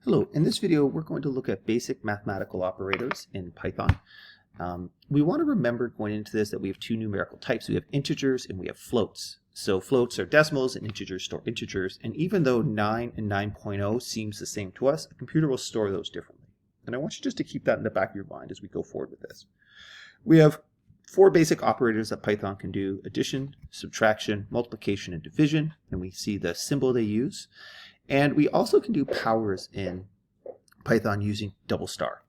Hello, in this video we're going to look at basic mathematical operators in Python. We want to remember going into this that we have two numerical types. We have integers and we have floats. So floats are decimals and integers store integers, and even though 9 and 9.0 seems the same to us, a computer will store those differently. And I want you just to keep that in the back of your mind as we go forward with this. We have four basic operators that Python can do: addition, subtraction, multiplication, and division, and we see the symbol they use. And we also can do powers in Python using double star.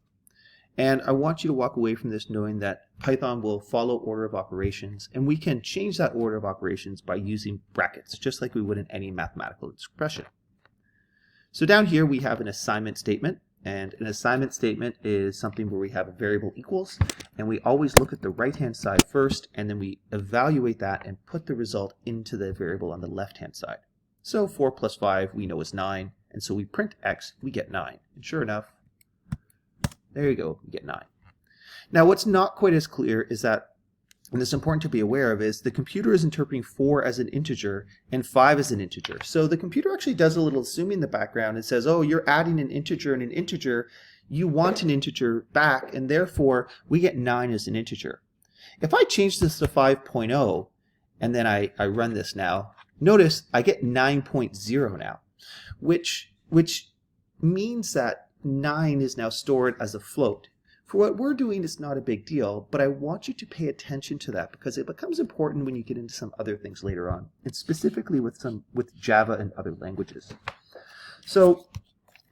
And I want you to walk away from this knowing that Python will follow order of operations, and we can change that order of operations by using brackets, just like we would in any mathematical expression. So down here we have an assignment statement, and an assignment statement is something where we have a variable equals, and we always look at the right-hand side first, and then we evaluate that and put the result into the variable on the left-hand side. So 4 plus 5 we know is 9, and so we print x, we get 9. And sure enough, there you go, we get 9. Now what's not quite as clear is that, and this is important to be aware of, is the computer is interpreting 4 as an integer and 5 as an integer. So the computer actually does a little assuming in the background and says, oh, you're adding an integer and an integer, you want an integer back, and therefore we get 9 as an integer. If I change this to 5.0 and then I run this now, notice I get 9.0 now, which means that 9 is now stored as a float. For what we're doing, it's not a big deal, but I want you to pay attention to that because it becomes important when you get into some other things later on, and specifically with Java and other languages. So,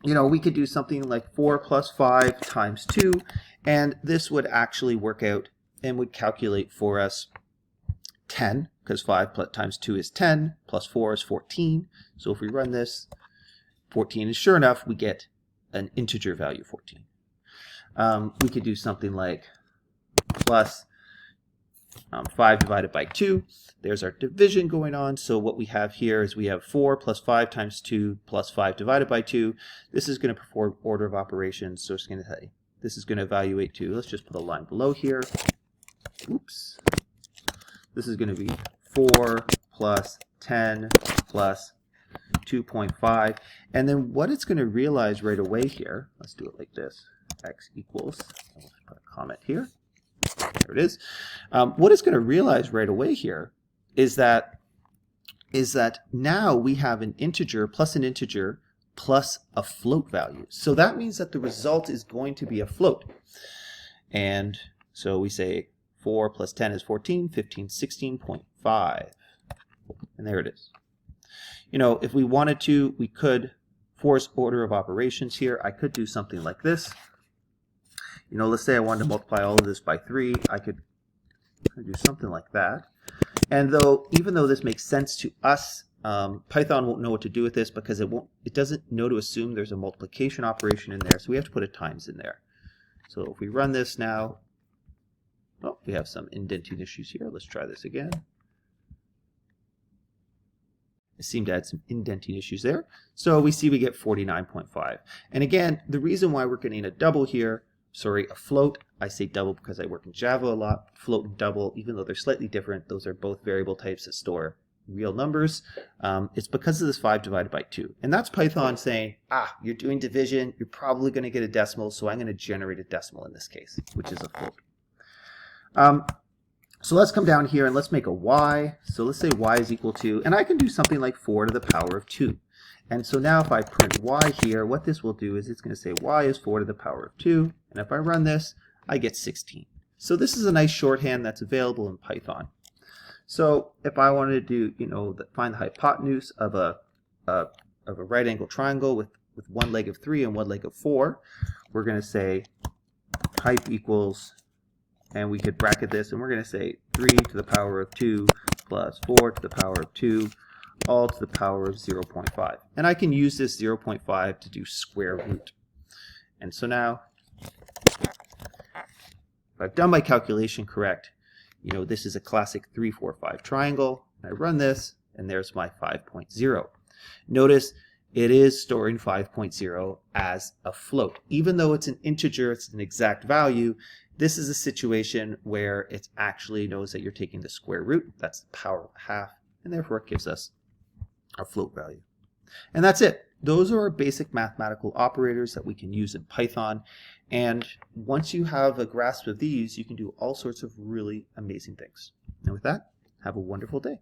you know, we could do something like 4 plus 5 times 2, and this would actually work out and would calculate for us 10, because 5 times 2 is 10, plus 4 is 14. So if we run this, 14, and sure enough, we get an integer value, 14. We could do something like plus 5 divided by 2. There's our division going on. So what we have here is we have 4 plus 5 times 2 plus 5 divided by 2. This is going to perform order of operations. So it's going to say this is going to evaluate to, let's just put a line below here. Oops. This is going to be 4 plus 10 plus 2.5. And then what it's going to realize right away here, let's do it like this, x equals, I'll put a comment here. There it is. What it's going to realize right away here is that now we have an integer plus a float value. So that means that the result is going to be a float. And so we say 4 plus 10 is 14, 15, 16.5. And there it is. You know, if we wanted to, we could force order of operations here. I could do something like this. You know, let's say I wanted to multiply all of this by 3. I could do something like that. And even though this makes sense to us, Python won't know what to do with this because it doesn't know to assume there's a multiplication operation in there. So we have to put a times in there. So if we run this now, oh, we have some indenting issues here. Let's try this again. I seem to add some indenting issues there. So we see we get 49.5. And again, the reason why we're getting a double here, a float, I say double because I work in Java a lot. Float and double, even though they're slightly different, those are both variable types that store real numbers. It's because of this 5 divided by 2. And that's Python saying, you're doing division, you're probably going to get a decimal, so I'm going to generate a decimal in this case, which is a float. So let's come down here and let's make a y. So let's say y is equal to, and I can do something like 4 to the power of 2. And so now if I print y here, what this will do is it's going to say y is 4 to the power of 2. And if I run this, I get 16. So this is a nice shorthand that's available in Python. So if I wanted to do, find the hypotenuse of a right angle triangle with one leg of 3 and one leg of 4, we're going to say hype equals, and we could bracket this, and we're going to say 3 to the power of 2 plus 4 to the power of 2, all to the power of 0.5. And I can use this 0.5 to do square root. And so now, if I've done my calculation correct, this is a classic 3, 4, 5 triangle. I run this, and there's my 5.0. Notice it is storing 5.0 as a float. Even though it's an integer, it's an exact value, this is a situation where it actually knows that you're taking the square root. That's the power of half, and therefore it gives us our float value. And that's it. Those are our basic mathematical operators that we can use in Python. And once you have a grasp of these, you can do all sorts of really amazing things. And with that, have a wonderful day.